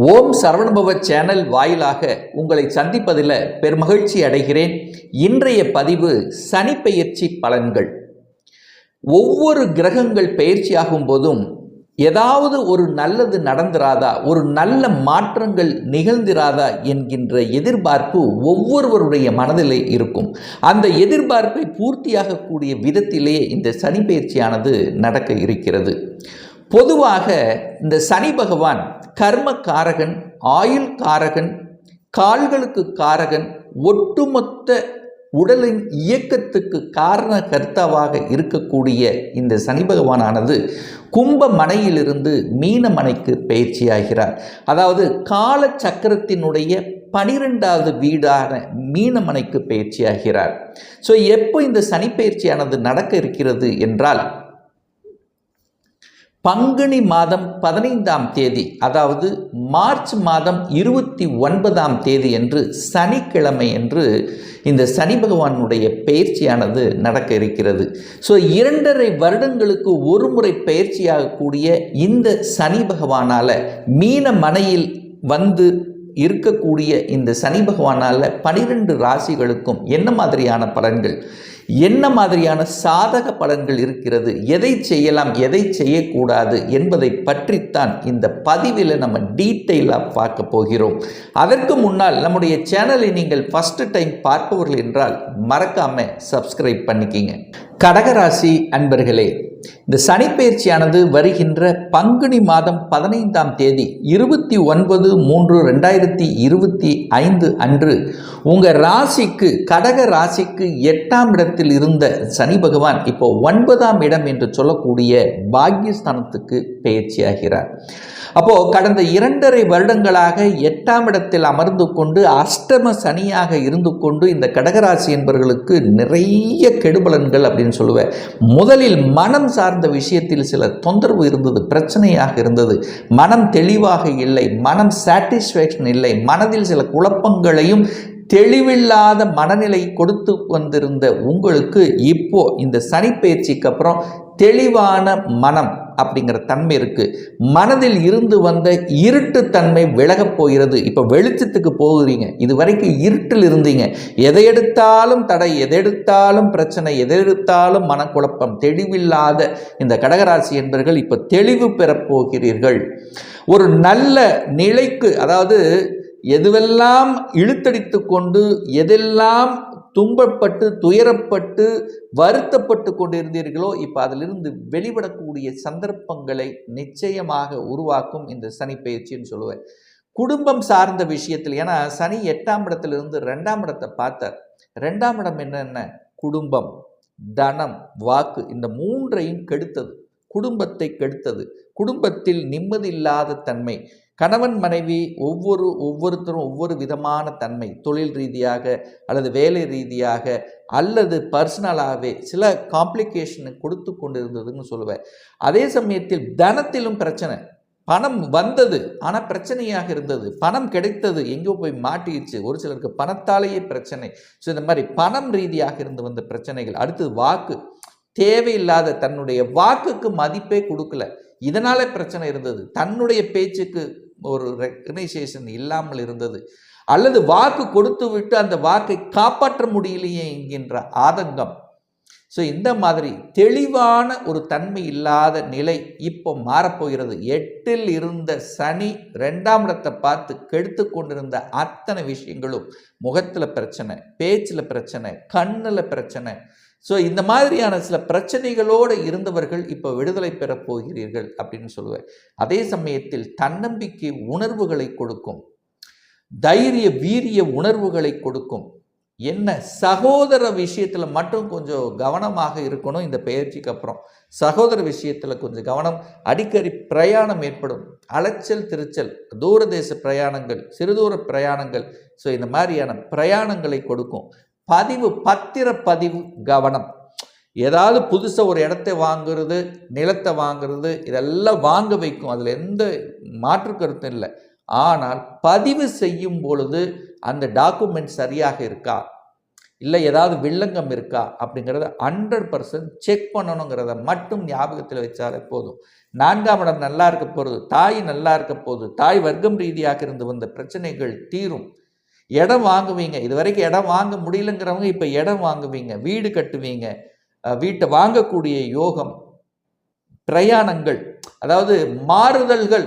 ஓம் Saravanabhava channel வாயிலாக உங்களை சந்திப்பதில் பெருமகிழ்ச்சி அடைகிறேன். இன்றைய பதிவு சனி பெயர்ச்சி பலன்கள். ஒவ்வொரு கிரகங்கள் பெயர்ச்சியாகும் போதும் ஏதாவது ஒரு நல்லது நடந்திராதா, ஒரு நல்ல மாற்றங்கள் நிகழ்ந்திராதா என்கின்ற எதிர்பார்ப்பு ஒவ்வொருவருடைய மனதிலே இருக்கும். அந்த எதிர்பார்ப்பை பூர்த்தியாகக்கூடிய விதத்திலே இந்த சனி பெயர்ச்சியானது நடக்க இருக்கிறது. பொதுவாக இந்த சனி பகவான் கர்ம காரகன், ஆயுள் காரகன், கால்களுக்கு காரகன், ஒட்டுமொத்த உடலின் இயக்கத்துக்கு காரண கர்த்தாவாக இருக்கக்கூடிய இந்த சனி பகவானானது கும்ப மனையிலிருந்து மீன மனைக்கு பயிற்சியாகிறார். அதாவது கால சக்கரத்தினுடைய 12வது வீடான மீனமனைக்கு பயிற்சியாகிறார். ஸோ எப்போ இந்த சனி பயிற்சியானது நடக்க இருக்கிறது என்றால் பங்குனி மாதம் 15ஆம் தேதி, அதாவது மார்ச் மாதம் 29ஆம் தேதி என்று சனிக்கிழமை என்று இந்த சனி பகவானுடைய பயிற்சியானது நடக்க இருக்கிறது. ஸோ 2.5 வருடங்களுக்கு ஒரு முறை பயிற்சியாகக்கூடிய இந்த சனி பகவானால் மீன மனையில் வந்து இருக்கக்கூடிய இந்த சனி பகவானால் 12 ராசிகளுக்கும் என்ன மாதிரியான பலன்கள், என்ன மாதிரியான சாதக பலன்கள் இருக்கிறது, எதை செய்யலாம் எதை செய்யக்கூடாது என்பதை பற்றித்தான் இந்த பதிவில் நம்ம டீட்டெயிலாக பார்க்க போகிறோம். அதற்கு முன்னால் நம்முடைய சேனலை நீங்கள் ஃபர்ஸ்ட் டைம் பார்ப்பவர்கள் என்றால் மறக்காமல் சப்ஸ்கிரைப் பண்ணிக்கிங்க. கடகராசி அன்பர்களே, இந்த சனி பெயர்ச்சியானது வருகின்ற பங்குனி மாதம் 15ஆம் தேதி 29/3/2025 அன்று உங்கள் ராசிக்கு, கடக ராசிக்கு 8ஆம் இடத்தில் இருந்த சனி பகவான் இப்போ 9ஆம் இடம் என்று சொல்லக்கூடிய பாக்கியஸ்தானத்துக்கு பெயர்ச்சியாகிறார். அப்போது கடந்த 2.5 வருடங்களாக 8ஆம் இடத்தில் அமர்ந்து கொண்டு அஷ்டம சனியாக இருந்து கொண்டு இந்த கடகராசி என்பவர்களுக்கு நிறைய கெடுபலன்கள் அப்படின்னு சொல்லுவேன். முதலில் மனம் சார்ந்த விஷயத்தில் சில தொந்தரவு இருந்தது, பிரச்சனையாக இருந்தது, மனம் தெளிவாக இல்லை, மனம் சாட்டிஸ்ஃபேக்ஷன் இல்லை, மனதில் சில குழப்பங்களையும் தெளிவில்லாத மனநிலை கொடுத்து வந்திருந்த உங்களுக்கு இப்போ இந்த சனி பயிற்சிக்கு அப்புறம் தெளிவான மனம் அப்படிங்கிற தன்மை இருக்குது. மனதில் இருந்து வந்த இருட்டு தன்மை விலகப் போகிறது. இப்போ வெளிச்சத்துக்கு போகிறீங்க. இது வரைக்கும் இருட்டில் இருந்தீங்க. எதை எடுத்தாலும் தடை, எதை எடுத்தாலும் பிரச்சனை, எதை எடுத்தாலும் மனக்குழப்பம், தெளிவில்லாத இந்த கடகராசி என்பவர்கள் இப்போ தெளிவு பெறப்போகிறீர்கள். ஒரு நல்ல நிலைக்கு, அதாவது எதுவெல்லாம் இழுத்தடித்து கொண்டு, எதெல்லாம் துன்பப்பட்டு துயரப்பட்டு வருத்தப்பட்டு கொண்டிருந்தீர்களோ இப்போ அதிலிருந்து வெளிப்படக்கூடிய சந்தர்ப்பங்களை நிச்சயமாக உருவாக்கும் இந்த சனி பயிற்சின்னு சொல்லுவேன். குடும்பம் சார்ந்த விஷயத்தில், ஏன்னா சனி 8ஆம் இடத்திலிருந்து 2ஆம் இடத்தை பார்த்தார். 2ஆம் இடம் என்னென்ன, குடும்பம், தனம், வாக்கு, இந்த 3ஐயும் கெடுத்தது, குடும்பத்தை கெடுத்தது. குடும்பத்தில் நிம்மதி இல்லாத தன்மை, கணவன் மனைவி ஒவ்வொருத்தரும் ஒவ்வொரு விதமான தன்மை, தொழில் ரீதியாக அல்லது வேலை ரீதியாக அல்லது பர்சனலாகவே சில காம்ப்ளிகேஷனை கொடுத்து கொண்டு இருந்ததுன்னு சொல்லுவேன். அதே சமயத்தில் தனத்திலும் பிரச்சனை. பணம் வந்தது ஆனால் பிரச்சனையாக இருந்தது, பணம் கிடைத்தது எங்கேயோ போய் மாட்டிடுச்சு, ஒரு சிலருக்கு பணத்தாலேயே பிரச்சனை. ஸோ இந்த மாதிரி பணம் ரீதியாக இருந்து வந்த பிரச்சனைகள். அடுத்தது வாக்கு, தேவையில்லாத தன்னுடைய வாக்குக்கு மதிப்பே கொடுக்கல, இதனால பிரச்சனை இருந்தது. தன்னுடைய பேச்சுக்கு ஒரு ரெகனைசேஷன் இல்லாமல் இருந்தது, அல்லது வாக்கு கொடுத்து விட்டு அந்த வாக்கை காப்பாற்ற முடியலையே என்கின்ற ஆதங்கம். ஸோ இந்த மாதிரி தெளிவான ஒரு தன்மை இல்லாத நிலை இப்போ மாறப்போகிறது. 8இல் இருந்த சனி 2ஆம் இடத்தை பார்த்து கெடுத்து கொண்டிருந்த அத்தனை விஷயங்களும், முகத்தில் பிரச்சனை, பேச்சில் பிரச்சனை, கண்ணில் பிரச்சனை. ஸோ இந்த மாதிரியான சில பிரச்சனைகளோடு இருந்தவர்கள் இப்போ விடுதலை பெறப் போகிறீர்கள் அப்படின்னு சொல்லுவேன். அதே சமயத்தில் தன்னம்பிக்கை உணர்வுகளை கொடுக்கும், தைரிய வீரிய உணர்வுகளை கொடுக்கும். என்ன, சகோதர விஷயத்தில் மட்டும் கொஞ்சம் கவனமாக இருக்கணும். இந்த பெயர்ச்சிக்கு அப்புறம் சகோதர விஷயத்தில் கொஞ்சம் கவனம். அடிக்கடி பிரயாணம் ஏற்படும், அலைச்சல் திருச்சல், தூரதேச பிரயாணங்கள், சிறுதூர பிரயாணங்கள். ஸோ இந்த மாதிரியான பிரயாணங்களை கொடுக்கும். பதிவு, பத்திர பதிவு கவனம். ஏதாவது புதுசாக ஒரு இடத்தை வாங்குறது, நிலத்தை வாங்குறது, இதெல்லாம் வாங்க வைக்கும், அதில் எந்த மாற்று கருத்தும் இல்லை. ஆனால் பதிவு செய்யும் பொழுது அந்த டாக்குமெண்ட் சரியாக இருக்கா, இல்லை ஏதாவது வில்லங்கம் இருக்கா அப்படிங்கிறத 100% செக் பண்ணணுங்கிறத மட்டும் ஞாபகத்தில் வச்சாலே போதும். 4ஆம் இடம் நல்லா இருக்க போகிறது, தாய் நல்லா இருக்க போகுது, தாய் வர்க்கம் ரீதியாக இருந்து வந்த பிரச்சனைகள் தீரும். இடம் வாங்குவீங்க, இது வரைக்கும் இடம் வாங்க முடியலங்கிறவங்க இப்போ இடம் வாங்குவீங்க, வீடு கட்டுவீங்க, வீட்டை வாங்கக்கூடிய யோகம், பிரயாணங்கள், அதாவது மாறுதல்கள்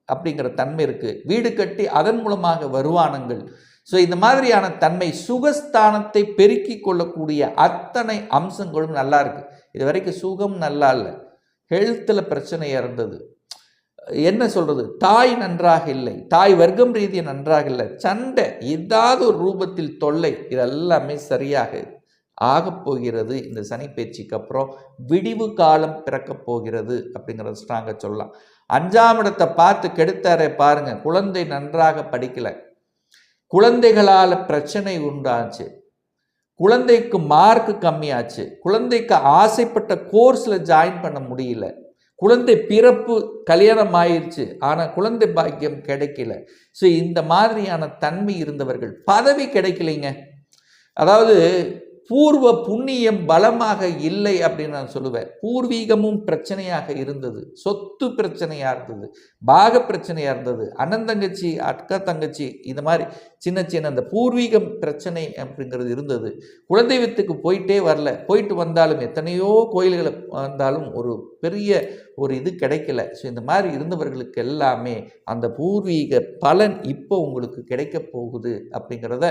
அப்படிங்கிற தன்மை இருக்குது. வீடு கட்டி அதன் மூலமாக வருமானங்கள். ஸோ இந்த மாதிரியான தன்மை, சுகஸ்தானத்தை பெருக்கி கொள்ளக்கூடிய அத்தனை அம்சங்களும் நல்லா இருக்குது. இது வரைக்கும் சுகம் நல்லா இல்லை, ஹெல்த்தில் பிரச்சனையாக இருந்தது, என்ன சொல்கிறது, தாய் நன்றாக இல்லை, தாய் வர்க்கம் ரீதியாக நன்றாக இல்லை, சண்டை, ஏதாவது ஒரு ரூபத்தில் தொல்லை, இதெல்லாமே சரியாக ஆகப் போகிறது. இந்த சனி பயிற்சிக்கு அப்புறம் விடிவு காலம் பிறக்கப் போகிறது அப்படிங்கிறத ஸ்ட்ராங்காக சொல்லலாம். 5ஆம் இடத்தை பார்த்து கெடுத்தாரே பாருங்க, குழந்தை நன்றாக படிக்கலை, குழந்தைகளால் பிரச்சனை உண்டாச்சு, குழந்தைக்கு மார்க் கம்மியாச்சு, குழந்தைக்கு ஆசைப்பட்ட கோர்ஸில் ஜாயின் பண்ண முடியல, குழந்தை பிறப்பு கல்யாணம் ஆயிடுச்சு ஆனால் குழந்தை பாக்கியம் கிடைக்கல. ஸோ இந்த மாதிரியான தன்மை இருந்தவர்கள் பதவி கிடைக்கலைங்க. அதாவது பூர்வ புண்ணியம் பலமாக இல்லை அப்படின்னு நான் சொல்லுவேன். பூர்வீகமும் பிரச்சனையாக இருந்தது, சொத்து பிரச்சனையாக இருந்தது, பாக பிரச்சனையாக இருந்தது, அண்ணன் தங்கச்சி அக்கா தங்கச்சி இந்த மாதிரி சின்ன சின்ன அந்த பூர்வீகம் பிரச்சனை அப்படிங்கிறது இருந்தது. குலதெய்வத்துக்கு போயிட்டே வரல, போயிட்டு வந்தாலும் எத்தனையோ கோயில்களை வந்தாலும் ஒரு பெரிய ஒரு இது கிடைக்கல. ஸோ இந்த மாதிரி இருந்தவர்களுக்கு எல்லாமே அந்த பூர்வீக பலன் இப்போ உங்களுக்கு கிடைக்க போகுது அப்படிங்கிறத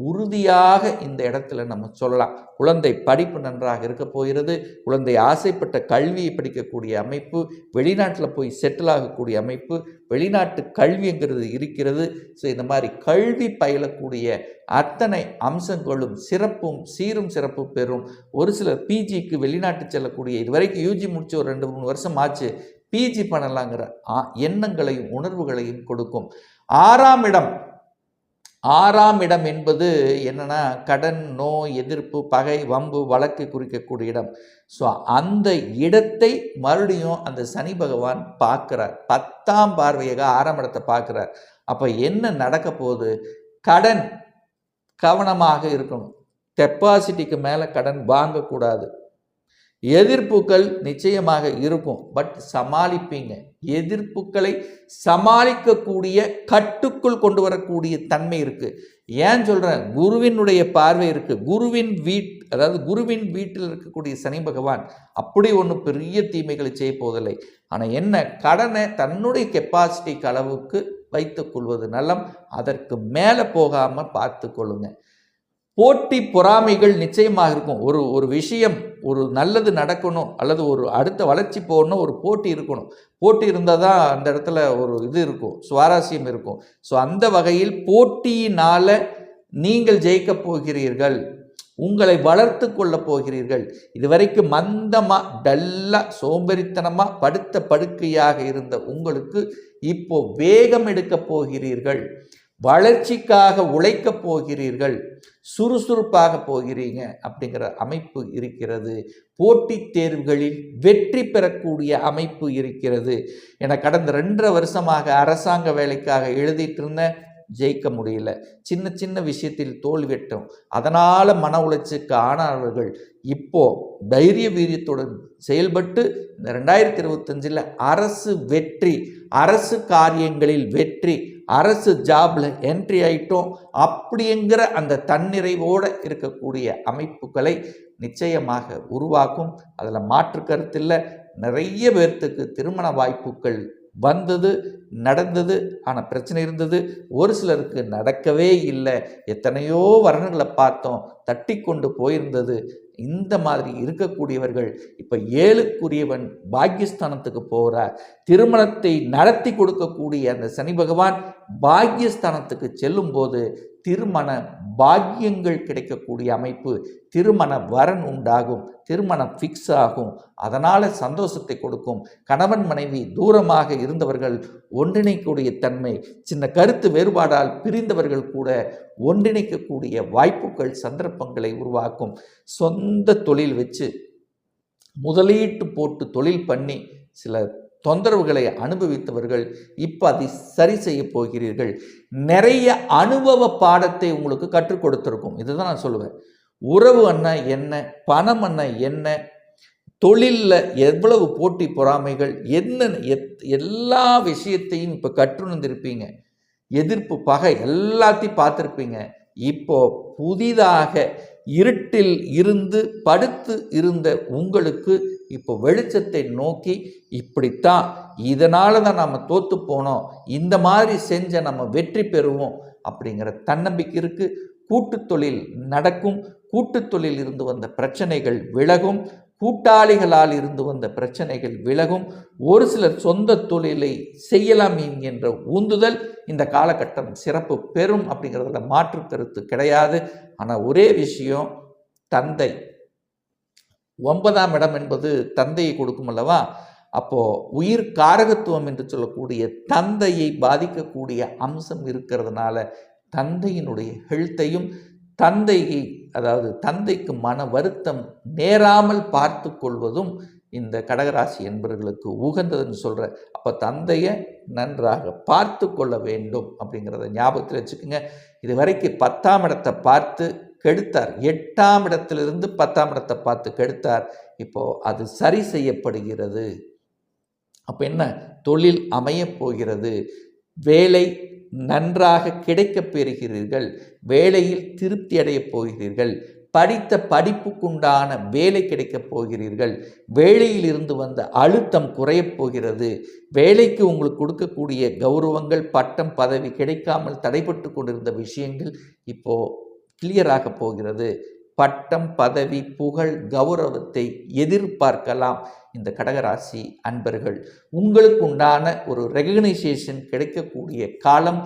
உறுதியாக இந்த இடத்துல நம்ம சொல்லலாம். குழந்தை படிப்பு நன்றாக இருக்க போகிறது, குழந்தை ஆசைப்பட்ட கல்வியை படிக்கக்கூடிய அமைப்பு, வெளிநாட்டில் போய் செட்டில் ஆகக்கூடிய அமைப்பு, வெளிநாட்டு கல்விங்கிறது இருக்கிறது. ஸோ இந்த மாதிரி கல்வி பயிலக்கூடிய அத்தனை அம்சங்களும் சிறப்பும் சீரும் சிறப்பு பெறும். ஒரு சிலர் பிஜிக்கு வெளிநாட்டு செல்லக்கூடிய, இதுவரைக்கும் யூஜி முடிச்சு ஒரு 2-3 வருஷம் ஆச்சு, பிஜி பண்ணலாங்கிற எண்ணங்களையும் உணர்வுகளையும் கொடுக்கும். 6ஆம் இடம் என்பது என்னன்னா, கடன், நோய், எதிர்ப்பு, பகை, வம்பு, வழக்கு குறிக்கக்கூடிய இடம். ஸோ அந்த இடத்தை மறுபடியும் அந்த சனி பகவான் பார்க்குறார், 10ஆம் பார்வையாக 6ஆம் இடத்தை பார்க்குறார். அப்போ என்ன நடக்க போகுது, கடன் கவனமாக இருக்கணும், கெப்பாசிட்டிக்கு மேலே கடன் வாங்கக்கூடாது, எதிர்ப்புகள் நிச்சயமாக இருக்கும், பட் சமாளிப்பீங்க. எதிர்ப்புகளை சமாளிக்கக்கூடிய கட்டுக்குள் கொண்டு வரக்கூடிய தன்மை இருக்குது. ஏன் சொல்கிறேன், குருவினுடைய பார்வை இருக்குது, அதாவது குருவின் வீட்டில் இருக்கக்கூடிய சனி பகவான் அப்படி ஒன்றும் பெரிய தீமைகளை செய்ய போவதில்லை. ஆனால் என்ன, கடனை தன்னுடைய கெப்பாசிட்டிக்கு அளவுக்கு வைத்து கொள்வது நல்லம், அதற்கு மேலே போகாமல் பார்த்து கொள்ளுங்க. போட்டி பொறாமைகள் நிச்சயமாக இருக்கும். ஒரு விஷயம், ஒரு நல்லது நடக்கணும் அல்லது ஒரு அடுத்த வளர்ச்சி போகணும், ஒரு போட்டி இருக்கணும். போட்டி இருந்தால் தான் அந்த இடத்துல ஒரு இது இருக்கும், சுவாரஸ்யம் இருக்கும். ஸோ அந்த வகையில் போட்டியினால் நீங்கள் ஜெயிக்கப் போகிறீர்கள், உங்களை வளர்த்து கொள்ள போகிறீர்கள். இதுவரைக்கும் மந்தமாக டல்லாக சோம்பேறித்தனமாக படுத்த படுக்கையாக இருந்த உங்களுக்கு இப்போ வேகம் எடுக்கப் போகிறீர்கள், வளர்ச்சிக்காக உழைக்கப் போகிறீர்கள், சுறுசுறுப்பாக போகிறீங்க அப்படிங்கிற அமைப்பு இருக்கிறது. போட்டித் தேர்வுகளில் வெற்றி பெறக்கூடிய அமைப்பு இருக்கிறது. என கடந்த 2.5 வருஷமாக அரசாங்க வேலைக்காக எழுதிட்டு இருந்தேன், ஜெயிக்க முடியல, சின்ன சின்ன விஷயத்தில் தோல்விட்டோம், அதனால் மன உளைச்சலுக்கு ஆனவர்கள் இப்போ தைரிய வீரியத்துடன் செயல்பட்டு இந்த 2025 அரசு வெற்றி, அரசு காரியங்களில் வெற்றி, அரசு ஜாப்ல என்ட்ரி ஆயிட்டோம் அப்படிங்கிற அந்த தன்னிறைவோடு இருக்கக்கூடிய அமைப்புகளை நிச்சயமாக உருவாக்கும். அதில் மாற்று கருத்தில்லை. நிறைய பேர்த்துக்கு திருமண வாய்ப்புகள் வந்தது, நடந்தது, ஆனால் பிரச்சனை இருந்தது. ஒரு சிலருக்கு நடக்கவே இல்லை, எத்தனையோ வருடங்களை பார்த்தோம், தட்டி கொண்டு போயிருந்தது. இந்த மாதிரி இருக்கக்கூடியவர்கள் இப்போ 7க்குரியவன் பாக்கியஸ்தானத்துக்கு போகிறார். திருமணத்தை நடத்தி கொடுக்கக்கூடிய அந்த சனி பகவான் பாக்கியஸ்தானத்துக்கு செல்லும் போது திருமண பாக்கியங்கள் கிடைக்கக்கூடிய அமைப்பு, திருமண வரன் உண்டாகும், திருமணம் ஃபிக்ஸ் ஆகும், அதனால் சந்தோஷத்தை கொடுக்கும். கணவன் மனைவி தூரமாக இருந்தவர்கள் ஒன்றிணைக்கக்கூடிய தன்மை, சின்ன கருத்து வேறுபாடால் பிரிந்தவர்கள் கூட ஒன்றிணைக்கக்கூடிய வாய்ப்புகள், சந்தர்ப்பங்களை உருவாக்கும். சொந்த தொழில் வச்சு முதலீட்டு போட்டு தொழில் பண்ணி சில தொந்தரவுகளை அனுபவித்தவர்கள் இப்போ அதை சரி செய்ய போகிறீர்கள். நிறைய அனுபவ பாடத்தை உங்களுக்கு கற்றுக் கொடுத்துருக்கும். இதுதான் நான் சொல்லுவேன். உறவு அண்ணா என்ன, பணம் அண்ணா என்ன, தொழிலில் எவ்வளவு போட்டி பொறாமைகள் என்ன, எல்லா விஷயத்தையும் இப்போ கற்றுணர்ந்திருப்பீங்க. எதிர்ப்பு பகை எல்லாத்தையும் பார்த்துருப்பீங்க. இப்போ புதிதாக இருட்டில் இருந்து படுத்து இருந்த உங்களுக்கு இப்போ வெளிச்சத்தை நோக்கி இப்படித்தான், இதனால தான் நம்ம தோற்று போனோம், இந்த மாதிரி செஞ்ச நம்ம வெற்றி பெறுவோம் அப்படிங்கிற தன்னம்பிக்கை இருக்குது. கூட்டு தொழில் நடக்கும். கூட்டு தொழில் இருந்து வந்த பிரச்சனைகள் விலகும். கூட்டாளிகளால் இருந்து வந்த பிரச்சனைகள் விலகும். ஒரு சிலர் சொந்த தொழிலை செய்யலாம் என்கின்ற உந்துதல் இந்த காலகட்டம் சிறப்பு பெறும் அப்படிங்கிறதுல மாற்று கருத்து கிடையாது. ஆனால் ஒரே விஷயம், தந்தை 9ஆம் இடம் என்பது தந்தையை கொடுக்கும் அல்லவா? அப்போது உயிர் காரகத்துவம் என்று சொல்லக்கூடிய தந்தையை பாதிக்கக்கூடிய அம்சம் இருக்கிறதுனால தந்தையினுடைய ஹெல்த்தையும் தந்தைக்கு மன வருத்தம் நேராமல் பார்த்து கொள்வதும் இந்த கடகராசி என்பவர்களுக்கு உகந்ததுன்னு சொல்கிறேன். அப்போ தந்தையை நன்றாக பார்த்து கொள்ள வேண்டும் அப்படிங்கிறத ஞாபகத்தில் வச்சுக்கோங்க. இது வரைக்கும் 10ஆம் இடத்தை பார்த்து கெடுத்தார், 8ஆம் இடத்திலிருந்து 10ஆம் இடத்தை பார்த்து கெடுத்தார். இப்போது அது சரி செய்யப்படுகிறது. அப்போ என்ன, தொழில் அமையப் போகிறது, வேலை நன்றாக கிடைக்கப் பெறுகிறீர்கள், வேலையில் திருப்தி அடையப் போகிறீர்கள், படித்த படிப்புக்குண்டான வேலை கிடைக்கப் போகிறீர்கள், வேலையில் இருந்து வந்த அழுத்தம் குறையப் போகிறது, வேலைக்கு உங்களுக்கு கொடுக்கக்கூடிய கௌரவங்கள் பட்டம் பதவி கிடைக்காமல் தடைபட்டு கொண்டிருந்த விஷயங்கள் இப்போது கிளியராக போகிறது. பட்டம் பதவி புகழ் கௌரவத்தை எதிர்பார்க்கலாம். இந்த கடகராசி அன்பர்கள் உங்களுக்கு உண்டான ஒரு ரெகக்னைசேஷன் கிடைக்கக்கூடிய காலம்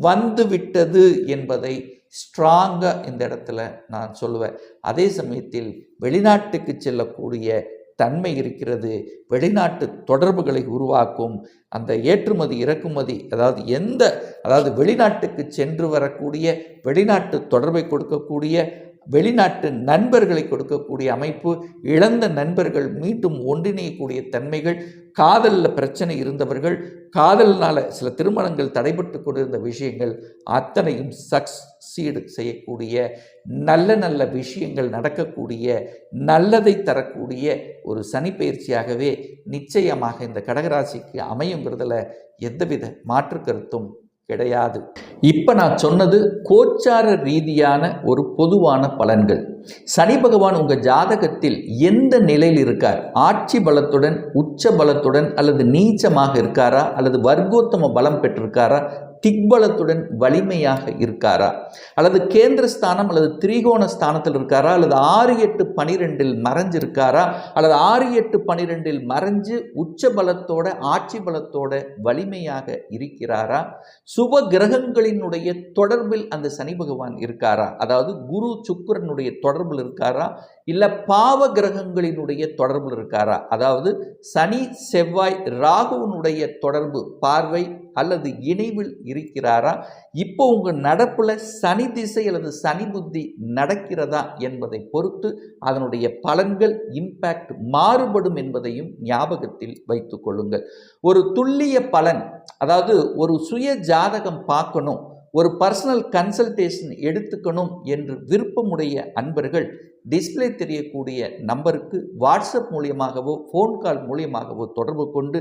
வந்துவிட்டது என்பதை ஸ்ட்ராங்காக இந்த இடத்துல நான் சொல்லுவேன். அதே சமயத்தில் வெளிநாட்டுக்கு செல்லக்கூடிய தன்மை இருக்கிறது. வெளிநாட்டு தொடர்புகளை உருவாக்கும் அந்த ஏற்றுமதி இறக்குமதி, அதாவது வெளிநாட்டுக்கு சென்று வரக்கூடிய வெளிநாட்டு தொடர்பை கொடுக்கக்கூடிய வெளிநாட்டு நண்பர்களை கொடுக்கக்கூடிய அமைப்பு, இழந்த நண்பர்கள் மீண்டும் ஒன்றிணையக்கூடிய தன்மைகள், காதலில் பிரச்சனை இருந்தவர்கள், காதல்னால் சில திருமணங்கள் தடைபட்டு கொண்டிருந்த விஷயங்கள் அத்தனையும் சக்சீடு செய்யக்கூடிய நல்ல நல்ல விஷயங்கள் நடக்கக்கூடிய நல்லதை தரக்கூடிய ஒரு சனி பயிற்சியாகவே நிச்சயமாக இந்த கடகராசிக்கு அமையுங்கிறதுல எந்தவித மாற்று கருத்தும் கிடையாது. இப்போ நான் சொன்னது கோச்சார ரீதியான ஒரு பொதுவான பலன்கள். சனி பகவான் உங்கள் ஜாதகத்தில் எந்த நிலையில் இருக்கார், ஆட்சி பலத்துடன் உச்ச பலத்துடன் அல்லது நீச்சமாக இருக்காரா, அல்லது வர்க்கோத்தம பலம் பெற்றிருக்காரா, திக்பலத்துடன் வலிமையாக இருக்காரா, அல்லது கேந்திரஸ்தானம் அல்லது திரிகோண ஸ்தானத்தில் இருக்காரா, அல்லது 6-8-12 மறைஞ்சிருக்காரா, அல்லது 6-8-12 மறைஞ்சு உச்ச பலத்தோட ஆட்சி பலத்தோட வலிமையாக இருக்கிறாரா, சுப கிரகங்களினுடைய தொடர்பில் அந்த சனி பகவான் இருக்காரா, அதாவது குரு சுக்கிரனுடைய தொடர்பில் இருக்காரா, இல்லை பாவ கிரகங்களினுடைய தொடர்பில் இருக்காரா, அதாவது சனி செவ்வாய் ராகுவனுடைய தொடர்பு பார்வை அல்லது இணைவில் இருக்கிறாரா, இப்போ உங்கள் நடப்புல சனி திசை அல்லது சனி புத்தி நடக்கிறதா என்பதை பொறுத்து அதனுடைய பலன்கள் இம்பேக்ட் மாறுபடும் என்பதையும் ஞாபகத்தில் வைத்து கொள்ளுங்கள். ஒரு துல்லிய பலன், அதாவது ஒரு சுய ஜாதகம் பார்க்கணும், ஒரு பர்சனல் கன்சல்டேஷன் எடுத்துக்கணும் என்று விருப்பமுடைய அன்பர்கள் டிஸ்பிளே தெரியக்கூடிய நம்பருக்கு வாட்ஸ்அப் மூலியமாகவோ ஃபோன் கால் மூலியமாகவோ தொடர்பு கொண்டு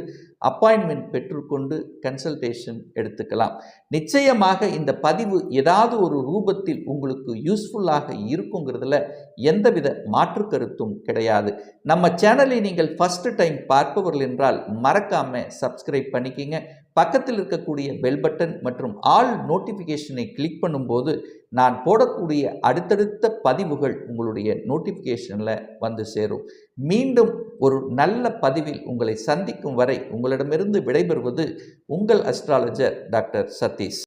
அப்பாயின்மெண்ட் பெற்றுக்கொண்டு கன்சல்டேஷன் எடுத்துக்கலாம். நிச்சயமாக இந்த பதிவு ஏதாவது ஒரு ரூபத்தில் உங்களுக்கு யூஸ்ஃபுல்லாக இருக்குங்கிறதுல எந்தவித மாற்று கருத்தும் கிடையாது. நம்ம சேனலை நீங்கள் ஃபர்ஸ்ட் டைம் பார்ப்பவர்கள் என்றால் மறக்காமல் சப்ஸ்கிரைப் பண்ணிக்கிங்க. பக்கத்தில் இருக்கக்கூடிய பெல் பட்டன் மற்றும் ஆல் நோட்டிஃபிகேஷனை கிளிக் பண்ணும்போது நான் போடக்கூடிய அடுத்தடுத்த பதிவுகள் உங்களுடைய நோட்டிஃபிகேஷனில் வந்து சேரும். மீண்டும் ஒரு நல்ல பதிவில் உங்களை சந்திக்கும் வரை உங்களிடமிருந்து விடைபெறுவது உங்கள் அஸ்ட்ராலஜர் டாக்டர் சதீஷ்.